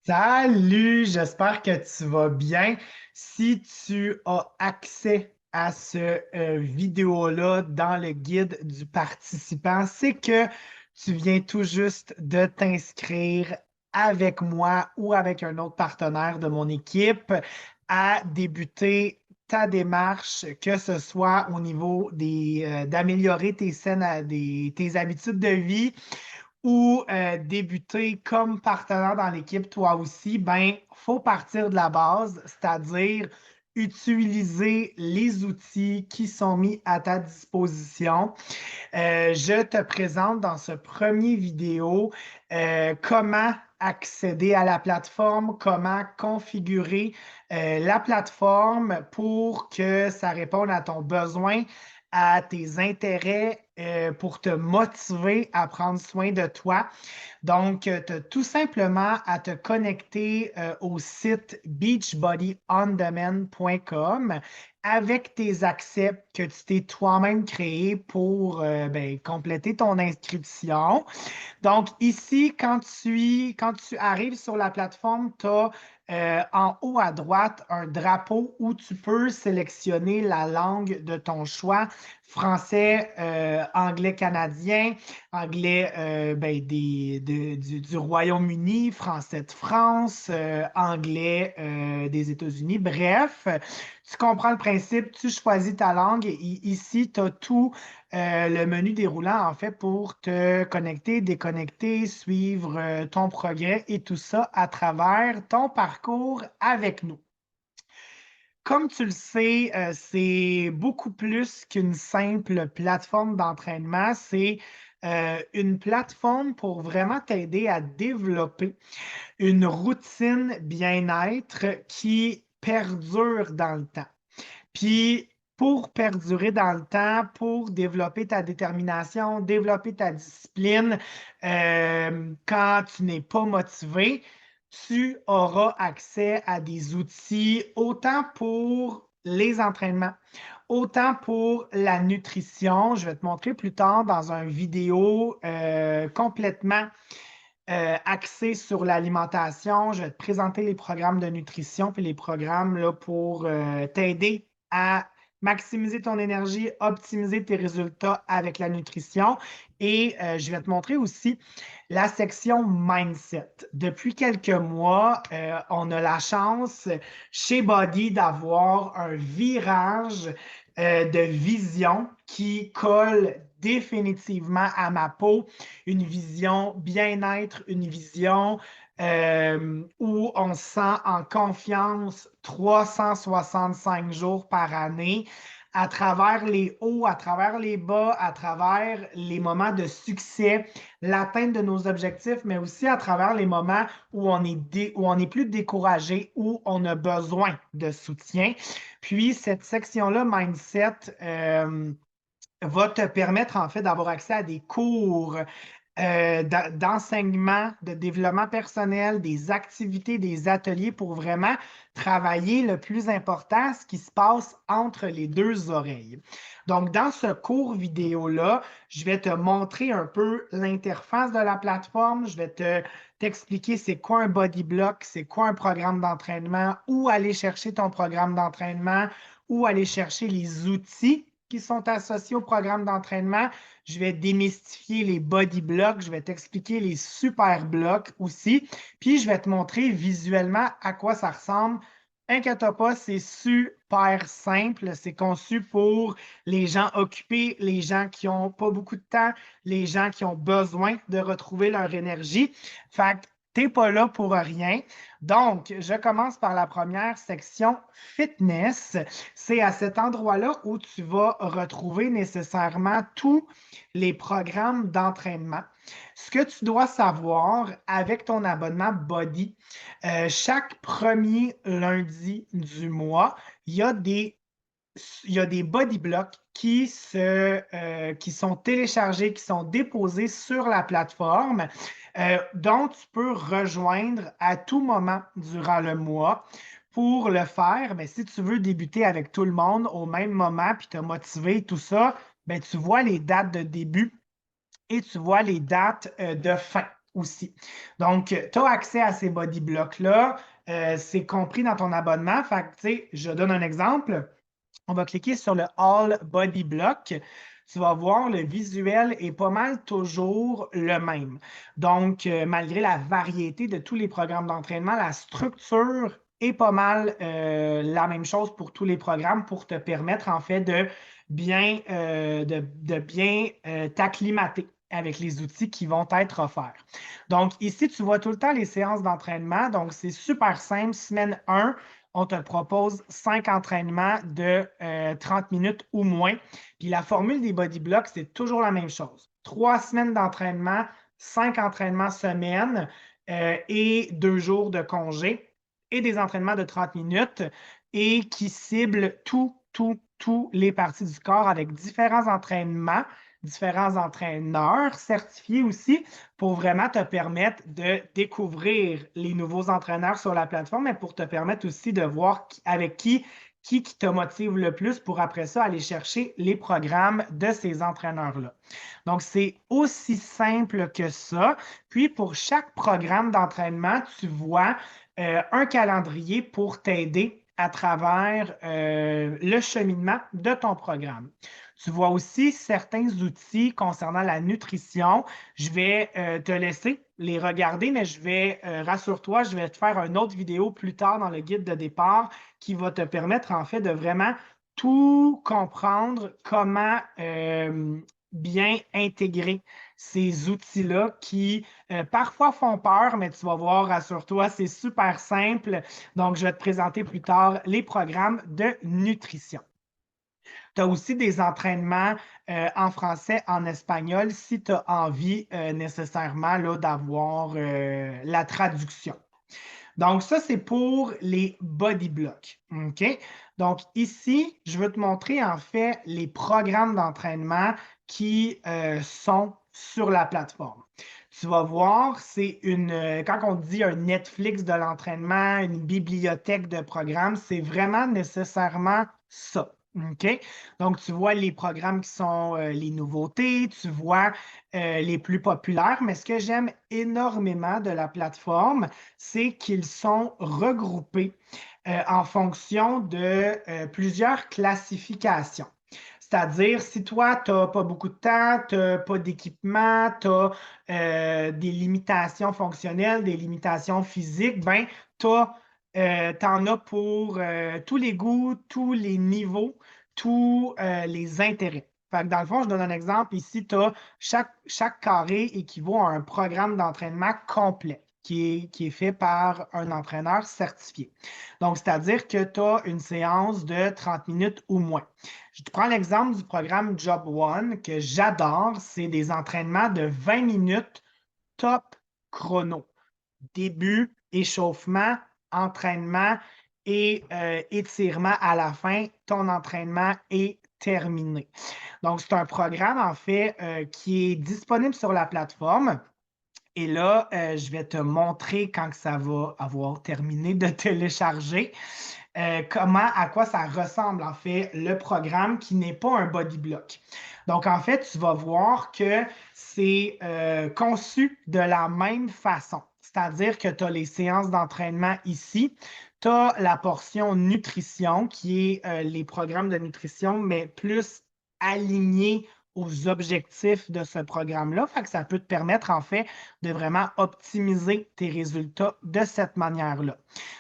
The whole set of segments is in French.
Salut, j'espère que tu vas bien. Si tu as accès à ce vidéo-là dans le guide du participant, c'est que tu viens tout juste de t'inscrire avec moi ou avec un autre partenaire de mon équipe à débuter ta démarche, que ce soit au niveau d'améliorer tes habitudes de vie ou débuter comme partenaire dans l'équipe, toi aussi, ben, faut partir de la base, c'est-à-dire utiliser les outils qui sont mis à ta disposition. Je te présente dans ce premier vidéo comment accéder à la plateforme, comment configurer la plateforme pour que ça réponde à ton besoin, à tes intérêts, pour te motiver à prendre soin de toi. Donc, tu as tout simplement à te connecter au site beachbodyondemand.com avec tes accès que tu t'es toi-même créé pour compléter ton inscription. Donc, ici, quand tu arrives sur la plateforme, tu as en haut à droite un drapeau où tu peux sélectionner la langue de ton choix, français, anglais canadien, anglais du Royaume-Uni, français de France, anglais des États-Unis. Bref, tu comprends le principe, tu choisis ta langue et ici, tu as tout le menu déroulant, en fait, pour te connecter, déconnecter, suivre ton progrès et tout ça à travers ton parcours avec nous. Comme tu le sais, c'est beaucoup plus qu'une simple plateforme d'entraînement. C'est une plateforme pour vraiment t'aider à développer une routine bien-être qui perdure dans le temps. Puis, pour perdurer dans le temps, pour développer ta détermination, développer ta discipline, quand tu n'es pas motivé, tu auras accès à des outils autant pour les entraînements, autant pour la nutrition. Je vais te montrer plus tard dans une vidéo complètement axé sur l'alimentation. Je vais te présenter les programmes de nutrition puis les programmes là, pour t'aider à maximiser ton énergie, optimiser tes résultats avec la nutrition. Et je vais te montrer aussi la section mindset. Depuis quelques mois, on a la chance chez Body d'avoir un virage de vision qui colle définitivement à ma peau, une vision bien-être, une vision où on se sent en confiance 365 jours par année à travers les hauts, à travers les bas, à travers les moments de succès, l'atteinte de nos objectifs, mais aussi à travers les moments où où on est plus découragé, où on a besoin de soutien. Puis cette section-là, Mindset, va te permettre en fait d'avoir accès à des cours d'enseignement, de développement personnel, des activités, des ateliers pour vraiment travailler le plus important, ce qui se passe entre les deux oreilles. Donc, dans ce cours vidéo-là, je vais te montrer un peu l'interface de la plateforme. Je vais t'expliquer c'est quoi un body block, c'est quoi un programme d'entraînement, où aller chercher ton programme d'entraînement, où aller chercher les outils qui sont associés au programme d'entraînement. Je vais démystifier les body blocks, je vais t'expliquer les super blocs aussi, puis je vais te montrer visuellement à quoi ça ressemble. Inquiète pas, c'est super simple. C'est conçu pour les gens occupés, les gens qui n'ont pas beaucoup de temps, les gens qui ont besoin de retrouver leur énergie. Fait que t'es pas là pour rien. Donc, je commence par la première section fitness. C'est à cet endroit-là où tu vas retrouver nécessairement tous les programmes d'entraînement. Ce que tu dois savoir avec ton abonnement Body, chaque premier lundi du mois, il y a des body blocks qui sont téléchargés, qui sont déposés sur la plateforme, dont tu peux rejoindre à tout moment durant le mois. Pour le faire, ben, si tu veux débuter avec tout le monde au même moment, puis te motiver, tout ça, ben, tu vois les dates de début et tu vois les dates de fin. aussi. Donc, tu as accès à ces body blocks-là. C'est compris dans ton abonnement. Fait que, tu sais, je donne un exemple. On va cliquer sur le All Body Block. Tu vas voir, le visuel est pas mal toujours le même. Donc, malgré la variété de tous les programmes d'entraînement, la structure est pas mal la même chose pour tous les programmes pour te permettre en fait de bien t'acclimater avec les outils qui vont être offerts. Donc, ici, tu vois tout le temps les séances d'entraînement. Donc, c'est super simple. Semaine 1, on te propose 5 entraînements de 30 minutes ou moins. Puis la formule des body blocks, c'est toujours la même chose. 3 semaines d'entraînement, 5 entraînements semaine et 2 jours de congé et des entraînements de 30 minutes et qui ciblent tous les parties du corps avec différents entraîneurs certifiés aussi pour vraiment te permettre de découvrir les nouveaux entraîneurs sur la plateforme, mais pour te permettre aussi de voir avec qui te motive le plus pour après ça aller chercher les programmes de ces entraîneurs-là. Donc, c'est aussi simple que ça. Puis, pour chaque programme d'entraînement, tu vois un calendrier pour t'aider à travers le cheminement de ton programme. Tu vois aussi certains outils concernant la nutrition. Je vais te laisser les regarder, mais rassure-toi, je vais te faire une autre vidéo plus tard dans le guide de départ qui va te permettre en fait de vraiment tout comprendre comment bien intégrer ces outils-là qui parfois font peur, mais tu vas voir, rassure-toi, c'est super simple. Donc, je vais te présenter plus tard les programmes de nutrition. Tu as aussi des entraînements en français, en espagnol, si tu as envie nécessairement d'avoir la traduction. Donc, ça, c'est pour les body blocks. OK? Donc, ici, je veux te montrer en fait les programmes d'entraînement qui sont sur la plateforme. Tu vas voir, quand on dit un Netflix de l'entraînement, une bibliothèque de programmes, c'est vraiment nécessairement ça. OK? Donc, tu vois les programmes qui sont les nouveautés, tu vois les plus populaires, mais ce que j'aime énormément de la plateforme, c'est qu'ils sont regroupés en fonction de plusieurs classifications. C'est-à-dire, si toi, tu n'as pas beaucoup de temps, tu n'as pas d'équipement, tu as des limitations fonctionnelles, des limitations physiques, ben, tu en as pour tous les goûts, tous les niveaux, tous les intérêts. Fait que dans le fond, je donne un exemple. Ici, chaque carré équivaut à un programme d'entraînement complet qui est fait par un entraîneur certifié. Donc, c'est-à-dire que tu as une séance de 30 minutes ou moins. Je te prends l'exemple du programme Job One que j'adore. C'est des entraînements de 20 minutes top chrono. Début, échauffement, entraînement et étirement à la fin. Ton entraînement est terminé. Donc, c'est un programme, en fait, qui est disponible sur la plateforme. Et là, je vais te montrer quand que ça va avoir terminé de télécharger, à quoi ça ressemble, en fait, le programme qui n'est pas un body block. Donc, en fait, tu vas voir que c'est conçu de la même façon. C'est-à-dire que tu as les séances d'entraînement ici. Tu as la portion nutrition, qui est les programmes de nutrition, mais plus alignés aux objectifs de ce programme-là. Fait que ça peut te permettre, en fait, de vraiment optimiser tes résultats de cette manière-là.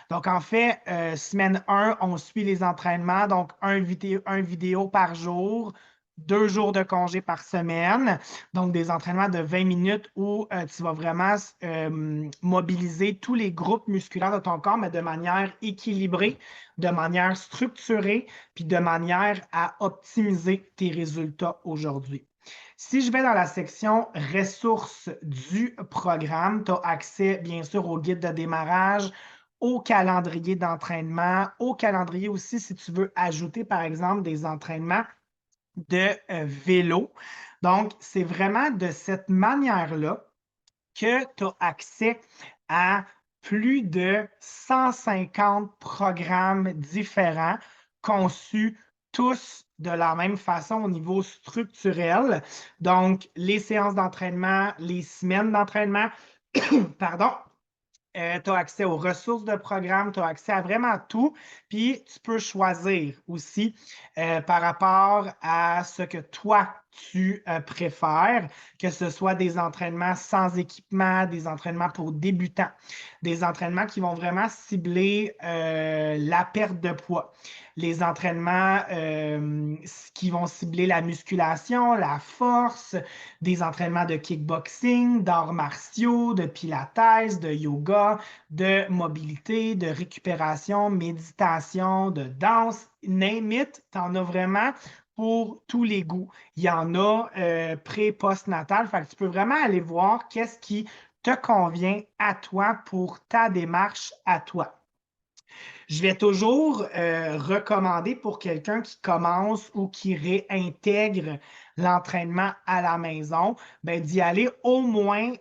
Donc, en fait, semaine 1, on suit les entraînements, donc un vidéo par jour, 2 jours de congé par semaine, donc des entraînements de 20 minutes où tu vas vraiment mobiliser tous les groupes musculaires de ton corps, mais de manière équilibrée, de manière structurée, puis de manière à optimiser tes résultats aujourd'hui. Si je vais dans la section ressources du programme, tu as accès bien sûr au guide de démarrage, au calendrier d'entraînement, au calendrier aussi si tu veux ajouter par exemple des entraînements de vélo. Donc, c'est vraiment de cette manière-là que tu as accès à plus de 150 programmes différents conçus tous de la même façon au niveau structurel. Donc, les séances d'entraînement, les semaines d'entraînement, Pardon. Tu as accès aux ressources de programme, tu as accès à vraiment tout. Puis tu peux choisir aussi par rapport à ce que toi, tu préfères, que ce soit des entraînements sans équipement, des entraînements pour débutants, des entraînements qui vont vraiment cibler la perte de poids, les entraînements qui vont cibler la musculation, la force, des entraînements de kickboxing, d'arts martiaux, de pilates, de yoga, de mobilité, de récupération, méditation, de danse, name it, tu en as vraiment pour tous les goûts. Il y en a pré-post-natal, fait que tu peux vraiment aller voir qu'est-ce qui te convient à toi pour ta démarche à toi. Je vais toujours recommander pour quelqu'un qui commence ou qui réintègre l'entraînement à la maison, ben, d'y aller au moins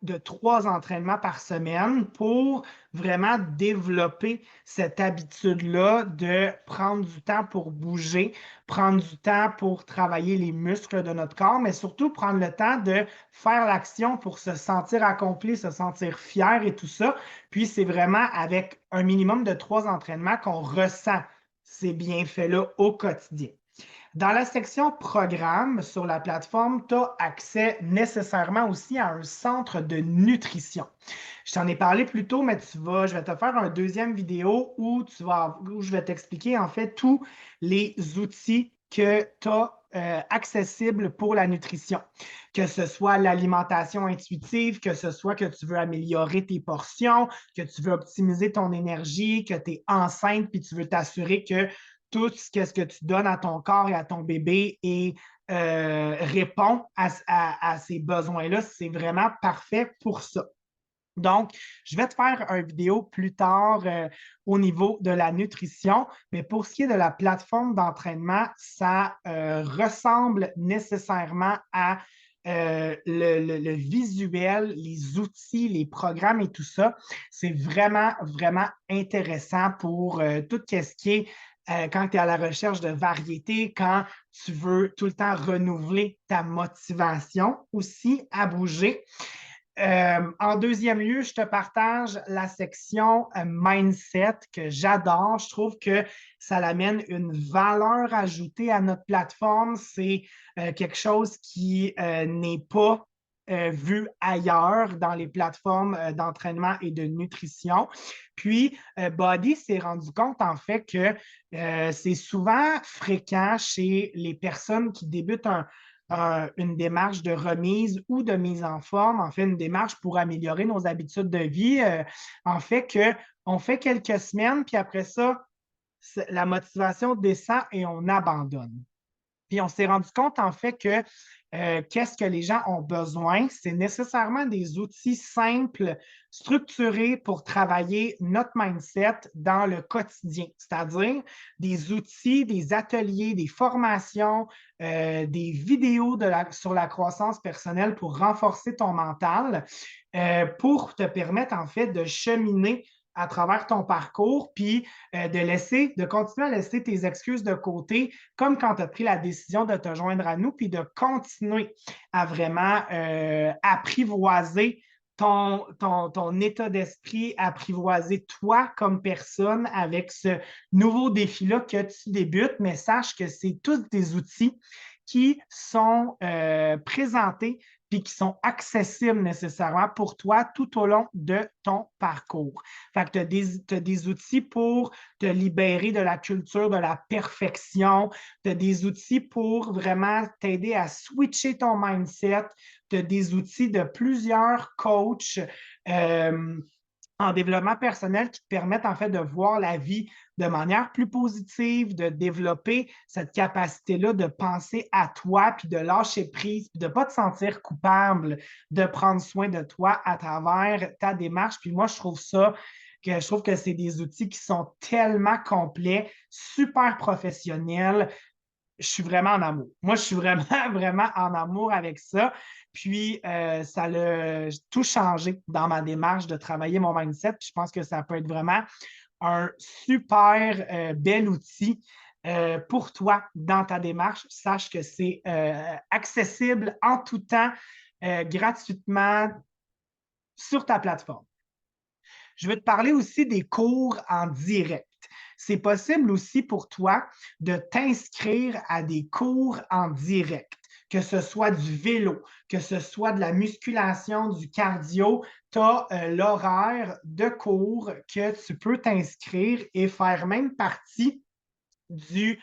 de 3 entraînements par semaine pour vraiment développer cette habitude-là de prendre du temps pour bouger, prendre du temps pour travailler les muscles de notre corps, mais surtout prendre le temps de faire l'action pour se sentir accompli, se sentir fier et tout ça. Puis, c'est vraiment avec un minimum de 3 entraînements qu'on ressent ces bienfaits-là au quotidien. Dans la section programme sur la plateforme, tu as accès nécessairement aussi à un centre de nutrition. Je t'en ai parlé plus tôt, mais je vais te faire un deuxième vidéo où je vais t'expliquer en fait tous les outils que tu as accessibles pour la nutrition, que ce soit l'alimentation intuitive, que ce soit que tu veux améliorer tes portions, que tu veux optimiser ton énergie, que tu es enceinte puis tu veux t'assurer que tout ce que tu donnes à ton corps et à ton bébé répond à ces besoins-là. C'est vraiment parfait pour ça. Donc, je vais te faire une vidéo plus tard au niveau de la nutrition, mais pour ce qui est de la plateforme d'entraînement, ça ressemble nécessairement à le visuel, les outils, les programmes et tout ça. C'est vraiment, vraiment intéressant pour tout ce qui est quand tu es à la recherche de variété, quand tu veux tout le temps renouveler ta motivation aussi à bouger. En deuxième lieu, je te partage la section mindset que j'adore. Je trouve que ça amène une valeur ajoutée à notre plateforme. C'est quelque chose qui n'est pas vu ailleurs dans les plateformes d'entraînement et de nutrition. Puis, Body s'est rendu compte en fait que c'est souvent fréquent chez les personnes qui débutent une démarche de remise ou de mise en forme, en fait, une démarche pour améliorer nos habitudes de vie, en fait qu'on fait quelques semaines, puis après ça, la motivation descend et on abandonne. Puis on s'est rendu compte, en fait, que qu'est-ce que les gens ont besoin? C'est nécessairement des outils simples, structurés pour travailler notre mindset dans le quotidien, c'est-à-dire des outils, des ateliers, des formations, des vidéos sur la croissance personnelle pour renforcer ton mental, pour te permettre, en fait, de cheminer à travers ton parcours, puis de continuer à laisser tes excuses de côté, comme quand tu as pris la décision de te joindre à nous, puis de continuer à vraiment apprivoiser ton état d'esprit, apprivoiser toi comme personne avec ce nouveau défi-là que tu débutes, mais sache que c'est tous des outils qui sont présentés puis qui sont accessibles nécessairement pour toi tout au long de ton parcours. Fait que tu as des outils pour te libérer de la culture de la perfection, tu as des outils pour vraiment t'aider à switcher ton mindset, tu as des outils de plusieurs coachs en développement personnel qui te permettent en fait de voir la vie de manière plus positive, de développer cette capacité-là de penser à toi, puis de lâcher prise, puis de ne pas te sentir coupable de prendre soin de toi à travers ta démarche. Puis moi, je trouve que c'est des outils qui sont tellement complets, super professionnels. Je suis vraiment en amour. Moi, je suis vraiment, vraiment en amour avec ça. Puis, ça a tout changé dans ma démarche de travailler mon mindset. Puis, je pense que ça peut être vraiment un super bel outil pour toi dans ta démarche. Sache que c'est accessible en tout temps, gratuitement. sur ta plateforme. Je veux te parler aussi des cours en direct. C'est possible aussi pour toi de t'inscrire à des cours en direct, que ce soit du vélo, que ce soit de la musculation, du cardio. Tu as l'horaire de cours que tu peux t'inscrire et faire même partie du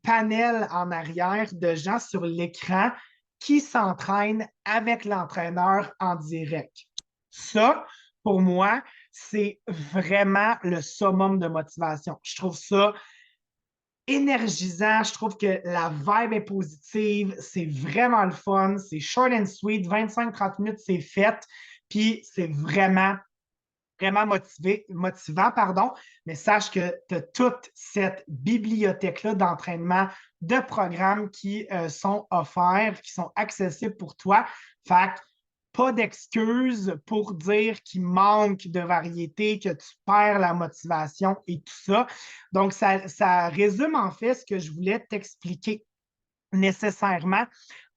panel en arrière de gens sur l'écran qui s'entraînent avec l'entraîneur en direct. Ça, pour moi, c'est vraiment le summum de motivation. Je trouve ça énergisant, je trouve que la vibe est positive, c'est vraiment le fun, c'est short and sweet, 25-30 minutes, c'est fait, puis c'est vraiment motivant, pardon, mais sache que tu as toute cette bibliothèque-là d'entraînement, de programmes qui sont offerts, qui sont accessibles pour toi. Fait que pas d'excuses pour dire qu'il manque de variété, que tu perds la motivation et tout ça. Donc, ça résume en fait ce que je voulais t'expliquer nécessairement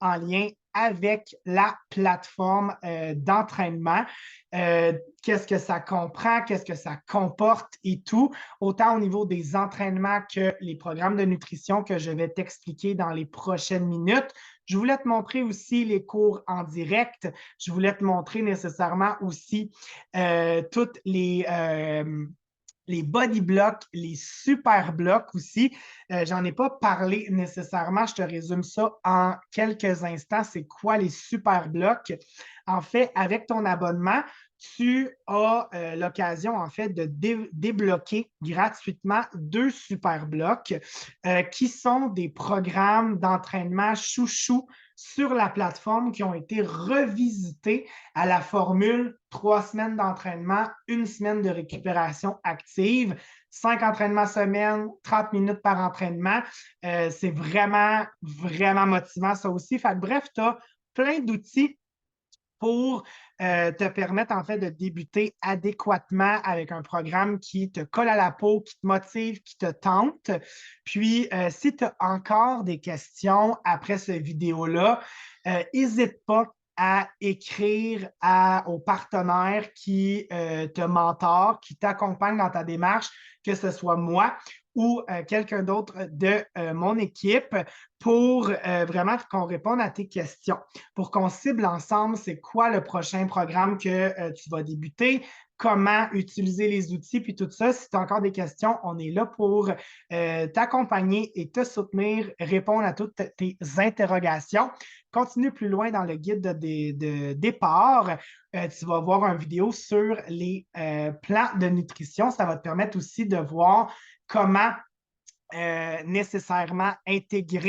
en lien avec la plateforme d'entraînement. Qu'est-ce que ça comprend, qu'est-ce que ça comporte et tout, autant au niveau des entraînements que les programmes de nutrition que je vais t'expliquer dans les prochaines minutes. Je voulais te montrer aussi les cours en direct. Je voulais te montrer nécessairement aussi toutes les body blocks, les super blocs aussi. J'en ai pas parlé nécessairement, je te résume ça en quelques instants. C'est quoi les super blocs? En fait, avec ton abonnement, tu as l'occasion, en fait, de débloquer gratuitement 2 super blocs qui sont des programmes d'entraînement chouchou sur la plateforme qui ont été revisités à la formule 3 semaines d'entraînement, 1 semaine de récupération active, 5 entraînements semaine, 30 minutes par entraînement. C'est vraiment motivant ça aussi. Fait que, bref, tu as plein d'outils pour te permettre en fait de débuter adéquatement avec un programme qui te colle à la peau, qui te motive, qui te tente. Puis, si tu as encore des questions après cette vidéo-là, n'hésite pas à écrire aux partenaires qui te mentorent, qui t'accompagnent dans ta démarche, que ce soit moi ou quelqu'un d'autre de mon équipe pour vraiment qu'on réponde à tes questions, pour qu'on cible ensemble c'est quoi le prochain programme que tu vas débuter, comment utiliser les outils, puis tout ça. Si tu as encore des questions, on est là pour t'accompagner et te soutenir, répondre à toutes tes interrogations. Continue plus loin dans le guide de départ. Tu vas voir une vidéo sur les plans de nutrition. Ça va te permettre aussi de voir comment nécessairement intégrer